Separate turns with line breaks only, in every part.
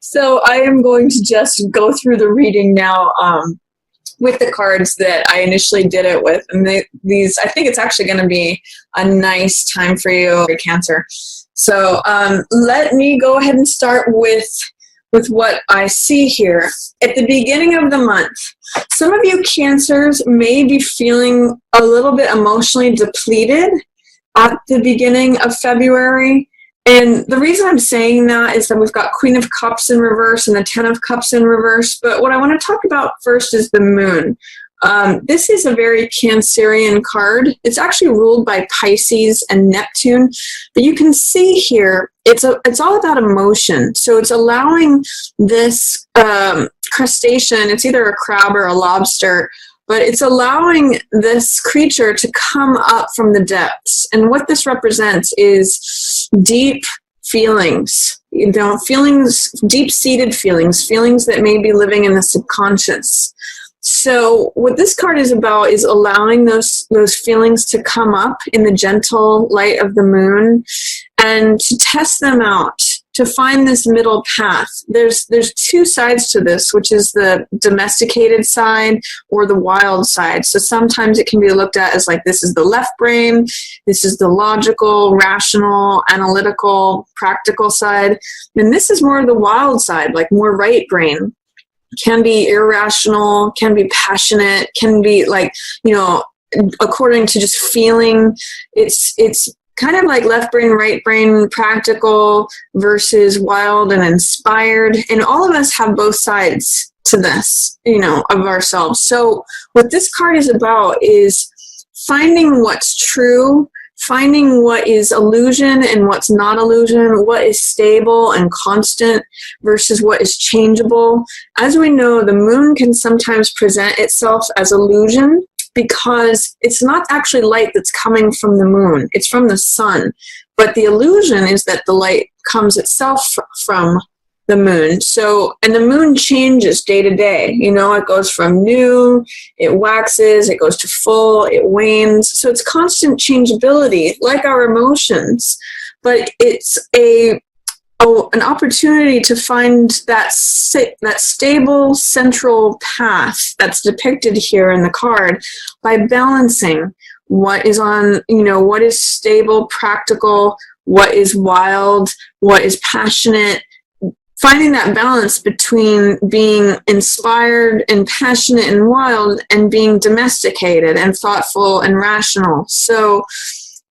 So I am going to just go through the reading now with the cards that I initially did it with. And these, I think it's actually going to be a nice time for you, Cancer. So let me go ahead and start with what I see here. At the beginning of the month, some of you Cancers may be feeling a little bit emotionally depleted at the beginning of February. And the reason I'm saying that is that we've got Queen of Cups in reverse and the Ten of Cups in reverse. But what I want to talk about first is the moon. This is a very Cancerian card. It's actually ruled by Pisces and Neptune. But you can see here, it's all about emotion. So it's allowing this crustacean, it's either a crab or a lobster, but it's allowing this creature to come up from the depths. And what this represents is deep feelings, feelings, deep-seated feelings, feelings that may be living in the subconscious. So what this card is about is allowing those feelings to come up in the gentle light of the moon and to test them out, to find this middle path. There's two sides to this, which is the domesticated side or the wild side. So sometimes it can be looked at as like, this is the left brain, this is the logical, rational, analytical, practical side. And this is more of the wild side, like more right brain. Can be irrational, can be passionate, can be like, according to just feeling. It's kind of like left brain, right brain, practical versus wild and inspired. And all of us have both sides to this, of ourselves. So what this card is about is finding what's true, finding what is illusion and what's not illusion, what is stable and constant versus what is changeable. As we know, the moon can sometimes present itself as illusion because it's not actually light that's coming from the moon. It's from the sun. But the illusion is that the light comes itself from the moon. So, and the moon changes day to day. It goes from new, it waxes, it goes to full, it wanes. So it's constant changeability, like our emotions. But it's an opportunity to find that stable central path that's depicted here in the card by balancing what is what is stable, practical, what is wild, what is passionate. Finding that balance between being inspired and passionate and wild and being domesticated and thoughtful and rational. So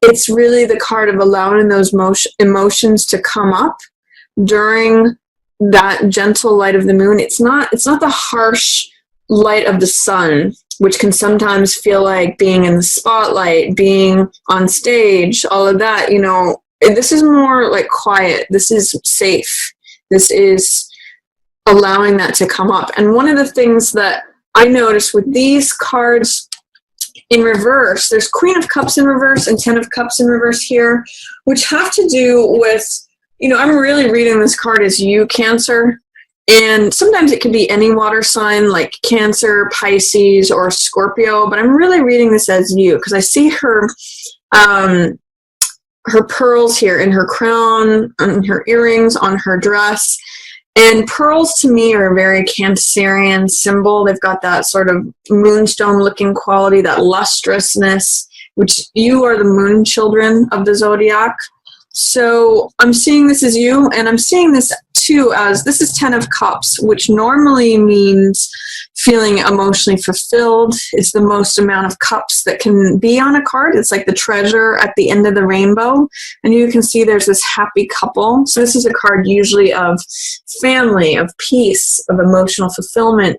it's really the card of allowing those emotions to come up during that gentle light of the moon. It's not the harsh light of the sun, which can sometimes feel like being in the spotlight, being on stage, all of that. This is more like quiet. This is safe. This is allowing that to come up. And one of the things that I noticed with these cards in reverse, there's Queen of Cups in reverse and Ten of Cups in reverse here, which have to do with, I'm really reading this card as you, Cancer. And sometimes it could be any water sign like Cancer, Pisces, or Scorpio, but I'm really reading this as you because I see her pearls here in her crown, on her earrings, on her dress. And pearls to me are a very Cancerian symbol. They've got that sort of moonstone looking quality, that lustrousness, which you are the moon children of the zodiac. So I'm seeing this as you, and I'm seeing this too as this is Ten of Cups, which normally means feeling emotionally fulfilled. It's the most amount of cups that can be on a card. It's like the treasure at the end of the rainbow. And you can see there's this happy couple. So this is a card usually of family, of peace, of emotional fulfillment,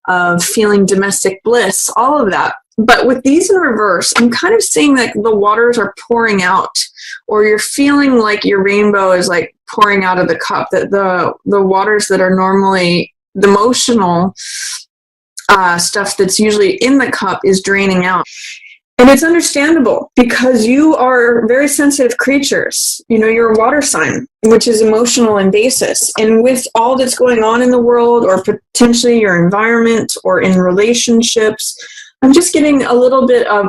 of feeling domestic bliss, all of that. But with these in reverse, I'm kind of seeing like the waters are pouring out, or you're feeling like your rainbow is like pouring out of the cup, that the waters that are normally the emotional stuff that's usually in the cup is draining out. And it's understandable because you are very sensitive creatures. You're a water sign, which is emotional in basis. And with all that's going on in the world, or potentially your environment, or in relationships, I'm just getting a little bit of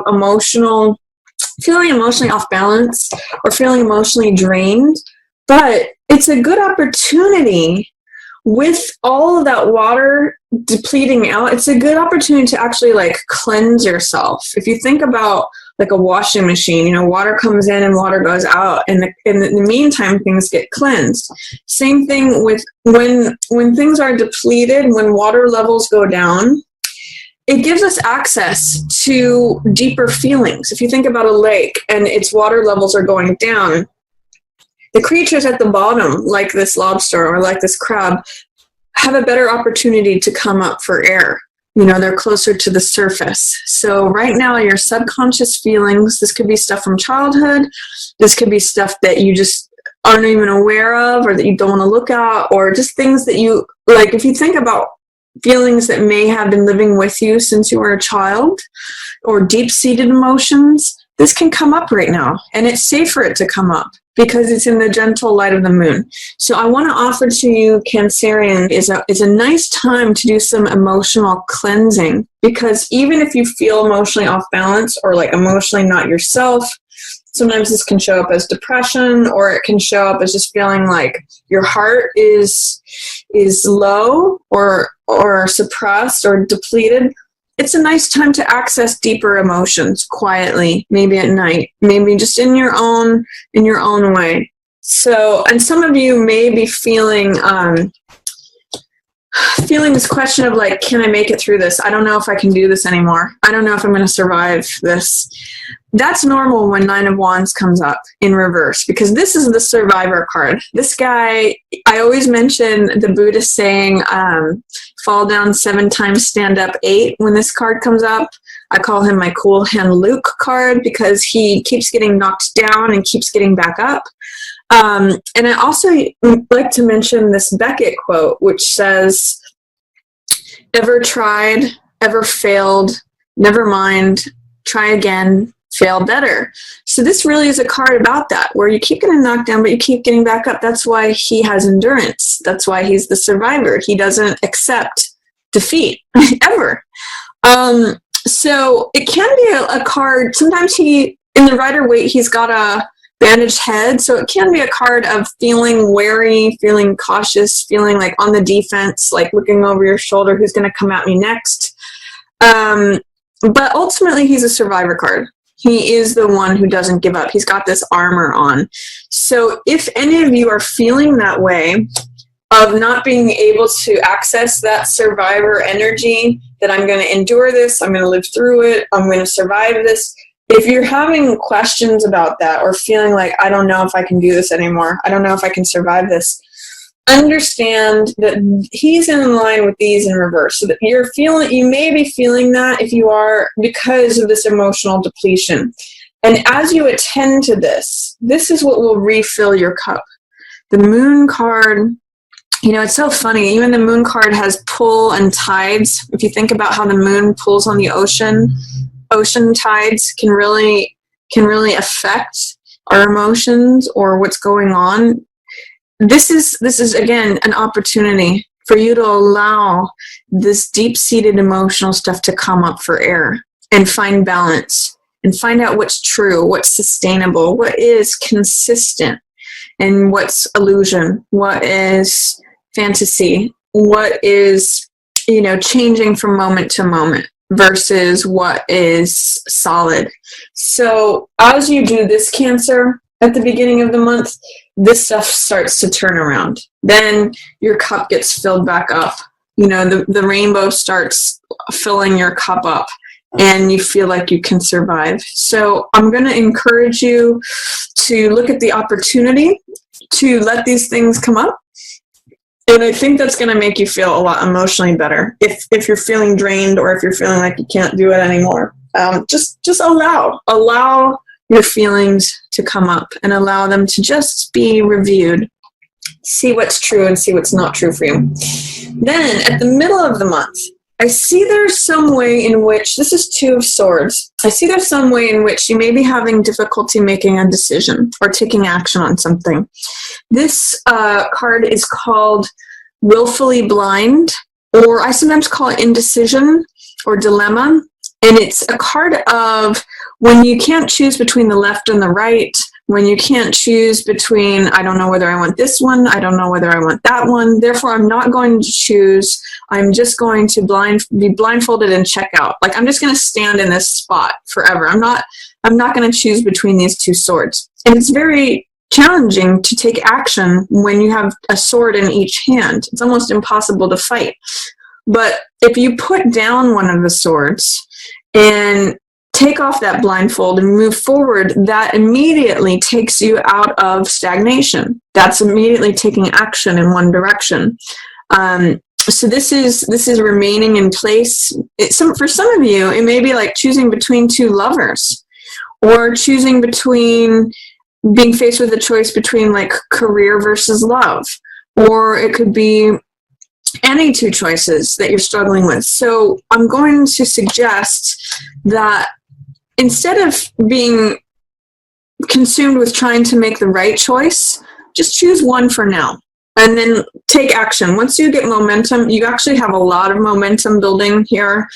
feeling emotionally off balance or feeling emotionally drained. But it's a good opportunity with all of that water depleting out, it's a good opportunity to actually like cleanse yourself. If you think about like a washing machine, you know, water comes in and water goes out, and in the meantime things get cleansed. Same thing with when things are depleted, when water levels go down, it gives us access to deeper feelings. If you think about a lake and its water levels are going down, the creatures at the bottom, like this lobster or like this crab, have a better opportunity to come up for air. You know, they're closer to the surface. So right now, your subconscious feelings, this could be stuff from childhood, this could be stuff that you just aren't even aware of or that you don't want to look at, or just things that you, like if you think about feelings that may have been living with you since you were a child, or deep-seated emotions, this can come up right now, and it's safe for it to come up because it's in the gentle light of the moon. So I want to offer to you, Cancerian, is a nice time to do some emotional cleansing, because even if you feel emotionally off balance or like emotionally not yourself, sometimes this can show up as depression, or it can show up as just feeling like your heart is low or suppressed or depleted. It's a nice time to access deeper emotions quietly, maybe at night, maybe just in your own way. So, and some of you may be feeling this question of like, can I make it through this? I don't know if I can do this anymore. I don't know if I'm going to survive this. That's normal when Nine of Wands comes up in reverse, because this is the survivor card. This guy, I always mention the Buddhist saying, fall down 7 times, stand up 8. When this card comes up, I call him my cool hand Luke card, because he keeps getting knocked down and keeps getting back up. And I also like to mention this Beckett quote, which says, ever tried, ever failed, never mind, try again, fail better. So this really is a card about that, where you keep getting knocked down, but you keep getting back up. That's why he has endurance. That's why he's the survivor. He doesn't accept defeat, ever. So it can be a card. Sometimes in the Rider-Waite, he's got a bandaged head, so it can be a card of feeling wary, feeling cautious, feeling like on the defense, like looking over your shoulder, who's going to come at me next. But ultimately, he's a survivor card. He is the one who doesn't give up. He's got this armor on. So if any of you are feeling that way, of not being able to access that survivor energy, that I'm going to endure this, I'm going to live through it, I'm going to survive this. If you're having questions about that, or feeling like, I don't know if I can do this anymore, I don't know if I can survive this, understand that he's in line with these in reverse. So that you may be feeling that, if you are, because of this emotional depletion. And as you attend to this is what will refill your cup. The Moon card, you know, it's so funny. Even the Moon card has pull and tides. If you think about how the moon pulls on the ocean tides can really affect our emotions or what's going on. This is again an opportunity for you to allow this deep-seated emotional stuff to come up for air and find balance and find out what's true, what's sustainable, what is consistent, and what's illusion, what is fantasy, what is, you know, changing from moment to moment versus what is solid. So as you do this, Cancer, at the beginning of the month, this stuff starts to turn around. Then your cup gets filled back up. You know, the rainbow starts filling your cup up, and you feel like you can survive. So I'm going to encourage you to look at the opportunity to let these things come up. And I think that's going to make you feel a lot emotionally better. If you're feeling drained, or if you're feeling like you can't do it anymore, just allow your feelings to come up and allow them to just be reviewed. See what's true and see what's not true for you. Then at the middle of the month, I see there's some way in which, this is 2 of Swords, I see there's some way in which you may be having difficulty making a decision or taking action on something. This card is called Willfully Blind, or I sometimes call it indecision or dilemma. And it's a card of when you can't choose between the left and the right, when you can't choose between, I don't know whether I want this one, I don't know whether I want that one, therefore I'm not going to choose, I'm just going to be blindfolded and check out. Like, I'm just going to stand in this spot forever. I'm not going to choose between these two swords. And it's very challenging to take action when you have a sword in each hand. It's almost impossible to fight. But if you put down one of the swords and take off that blindfold and move forward, that immediately takes you out of stagnation. That's immediately taking action in one direction. So this is remaining in place. For some of you, it may be like choosing between two lovers, or choosing between being faced with a choice between like career versus love, or it could be any two choices that you're struggling with. So I'm going to suggest that instead of being consumed with trying to make the right choice, just choose one for now and then take action. Once you get momentum, you actually have a lot of momentum building here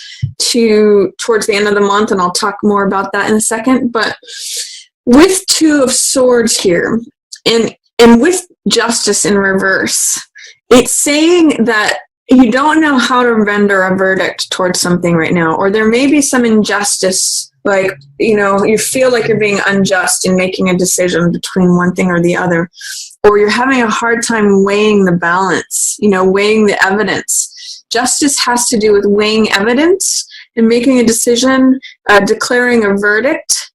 towards the end of the month, and I'll talk more about that in a second. But with Two of Swords here, and with Justice in reverse, it's saying that you don't know how to render a verdict towards something right now, or there may be some injustice, like, you feel like you're being unjust in making a decision between one thing or the other, or you're having a hard time weighing the balance, weighing the evidence. Justice has to do with weighing evidence and making a decision, declaring a verdict.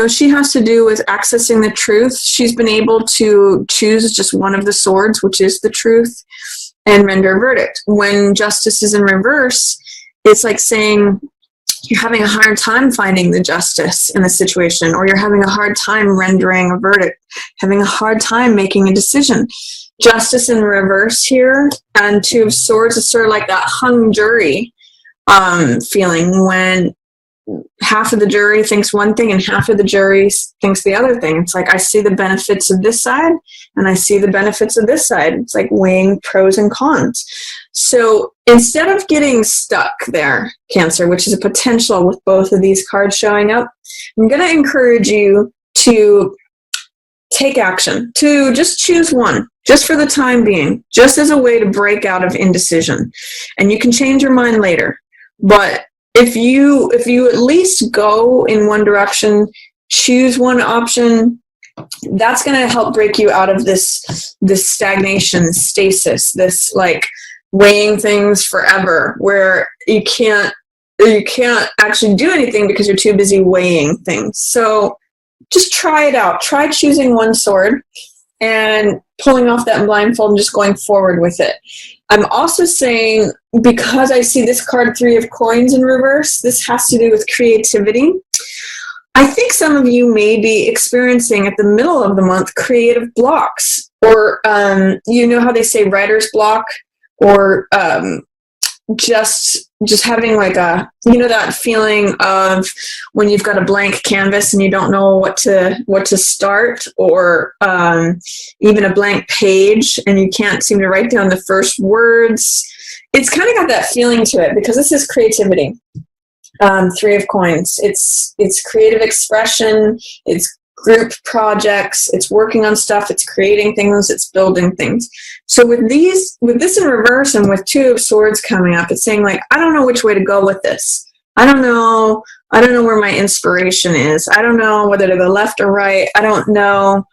She has to do with accessing the truth. She's been able to choose just one of the swords, which is the truth, and render a verdict. When justice is in reverse, it's like saying you're having a hard time finding the justice in the situation, or you're having a hard time rendering a verdict, having a hard time making a decision. Justice in reverse here, and Two of Swords is sort of like that hung jury feeling, when half of the jury thinks one thing and half of the jury thinks the other thing. It's like, I see the benefits of this side and I see the benefits of this side. It's like weighing pros and cons. So instead of getting stuck there, Cancer, which is a potential with both of these cards showing up, I'm going to encourage you to take action, to just choose one, just for the time being, just as a way to break out of indecision. And you can change your mind later. But if you at least go in one direction, choose one option, that's going to help break you out of this stagnation, stasis, this like weighing things forever, where you can't actually do anything because you're too busy weighing things. So just try it out. Try choosing one sword and pulling off that blindfold and just going forward with it. I'm also saying, because I see this card, Three of Coins in reverse, this has to do with creativity. I think some of you may be experiencing at the middle of the month creative blocks, or how they say writer's block, or just having like that feeling of when you've got a blank canvas and you don't know what to start, or even a blank page and you can't seem to write down the first words. It's kind of got that feeling to it, because this is creativity. Three of Coins. It's creative expression. It's group projects. It's working on stuff. It's creating things. It's building things. So with this in reverse, and with Two of Swords coming up, it's saying like, I don't know which way to go with this. I don't know where my inspiration is. I don't know whether to go left or right. I don't know.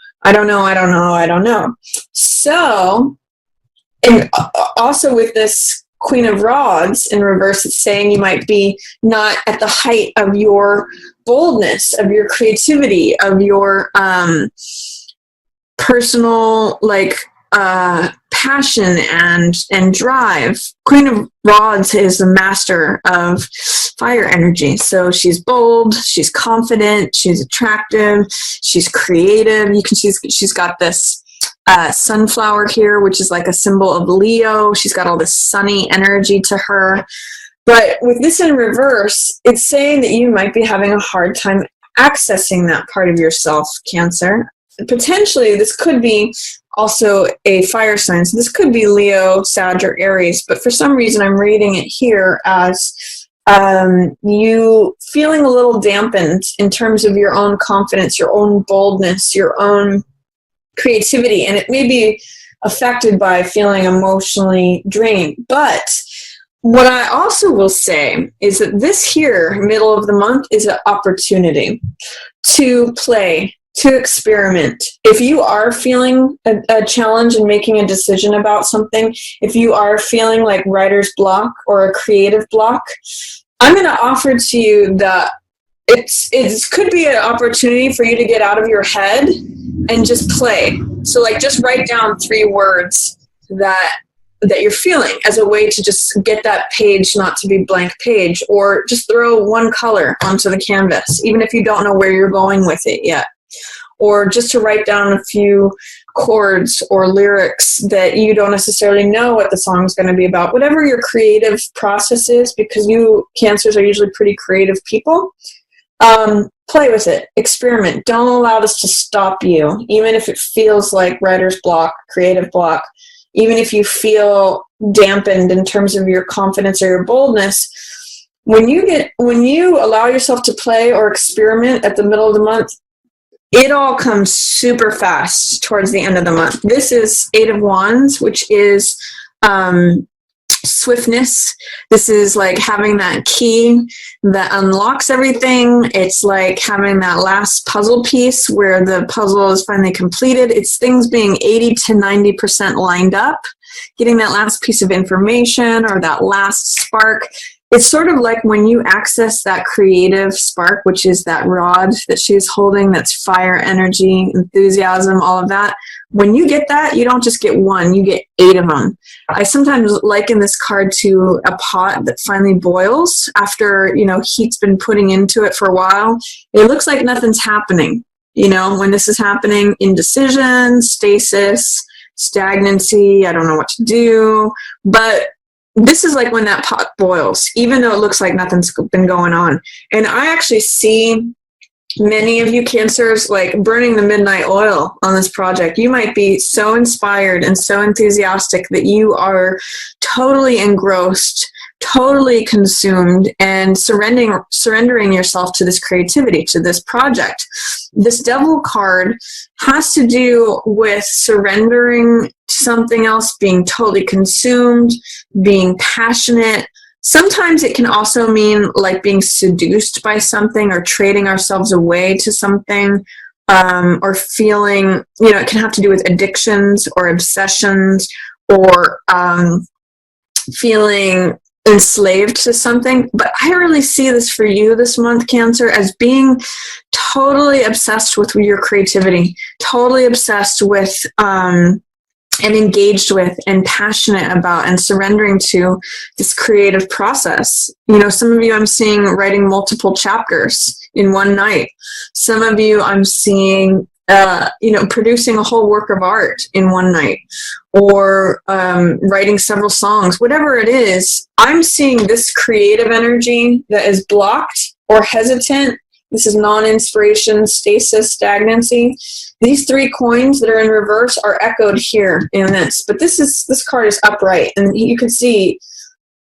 So, and also with this Queen of Rods in reverse, it's saying you might be not at the height of your boldness, of your creativity, of your personal passion and drive. Queen of Rods is the master of fire energy. So she's bold, she's confident, she's attractive, she's creative. You can she's got this sunflower here, which is like a symbol of Leo. She's got all this sunny energy to her. But with this in reverse, it's saying that you might be having a hard time accessing that part of yourself, Cancer. Potentially, this could be also a fire sign. So this could be Leo, Sag, or Aries. But for some reason, I'm reading it here as you feeling a little dampened in terms of your own confidence, your own boldness, your own creativity, and it may be affected by feeling emotionally drained. But what I also will say is that this here, middle of the month, is an opportunity to play, to experiment. If you are feeling a challenge in making a decision about something, if you are feeling like writer's block or a creative block, I'm going to offer to you that it could be an opportunity for you to get out of your head and just play. So like just write down 3 words that you're feeling as a way to just get that page not to be blank page, or just throw one color onto the canvas, even if you don't know where you're going with it yet. Or just to write down a few chords or lyrics that you don't necessarily know what the song's going to be about. Whatever your creative process is, because you Cancers are usually pretty creative people, play with it, experiment. Don't allow this to stop you, even if it feels like writer's block, creative block, even if you feel dampened in terms of your confidence or your boldness. When you allow yourself to play or experiment at the middle of the month, it all comes super fast towards the end of the month. This is 8 of Wands, which is swiftness. This is like having that key that unlocks everything. It's like having that last puzzle piece where the puzzle is finally completed. It's things being 80 to 90% lined up, getting that last piece of information or that last spark. It's sort of like when you access that creative spark, which is that rod that she's holding, that's fire, energy, enthusiasm, all of that. When you get that, you don't just get one, you get 8 of them. I sometimes liken this card to a pot that finally boils after, heat's been putting into it for a while. It looks like nothing's happening. When this is happening, indecision, stasis, stagnancy, I don't know what to do. But this is like when that pot boils, even though it looks like nothing's been going on. And I actually see many of you Cancers like burning the midnight oil on this project. You might be so inspired and so enthusiastic that you are totally engrossed, totally consumed, and surrendering yourself to this creativity, to this project. This Devil card has to do with surrendering to something else, being totally consumed, being passionate. Sometimes it can also mean like being seduced by something or trading ourselves away to something, or feeling, it can have to do with addictions or obsessions, or feeling enslaved to something. But I really see this for you this month, Cancer, as being totally obsessed with your creativity, totally obsessed with and engaged with and passionate about and surrendering to this creative process. Some of you I'm seeing writing multiple chapters in one night. Some of you I'm seeing producing a whole work of art in one night, or writing several songs. Whatever it is, I'm seeing this creative energy that is blocked or hesitant. This is non-inspiration, stasis, stagnancy. These 3 coins that are in reverse are echoed here in this. But this card is upright, and you can see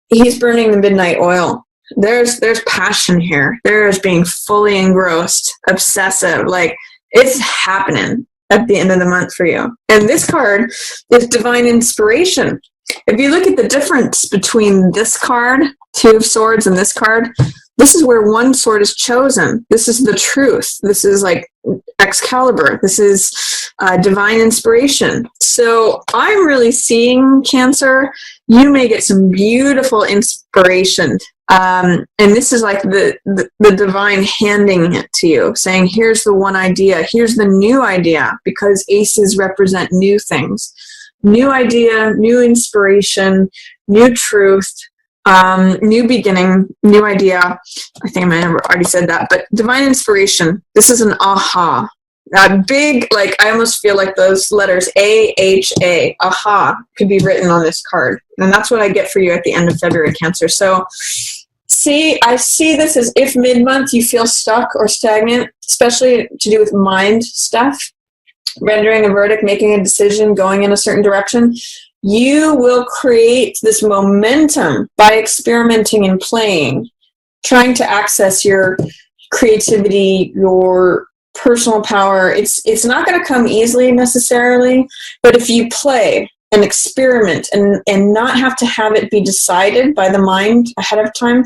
he's burning the midnight oil. There's passion here. There's being fully engrossed, obsessive, like it's happening at the end of the month for you. And this card is divine inspiration. If you look at the difference between this card, 2 of Swords, and this card, this is where one sword is chosen. This is the truth. This is like Excalibur. This is divine inspiration. So I'm really seeing, Cancer, you may get some beautiful inspiration. And this is like the divine handing it to you, saying, here's the one idea. Here's the new idea, because aces represent new things. New idea, new inspiration, new truth. New beginning, new idea. I think I might have already said that, but divine inspiration. This is an aha. Big, like I almost feel like those letters A-H-A, aha, could be written on this card. And that's what I get for you at the end of February, Cancer. So I see this as if mid-month you feel stuck or stagnant, especially to do with mind stuff, rendering a verdict, making a decision, going in a certain direction. You will create this momentum by experimenting and playing trying to access your creativity, your personal power, it's not going to come easily necessarily, but if you play and experiment and not have to have it be decided by the mind ahead of time,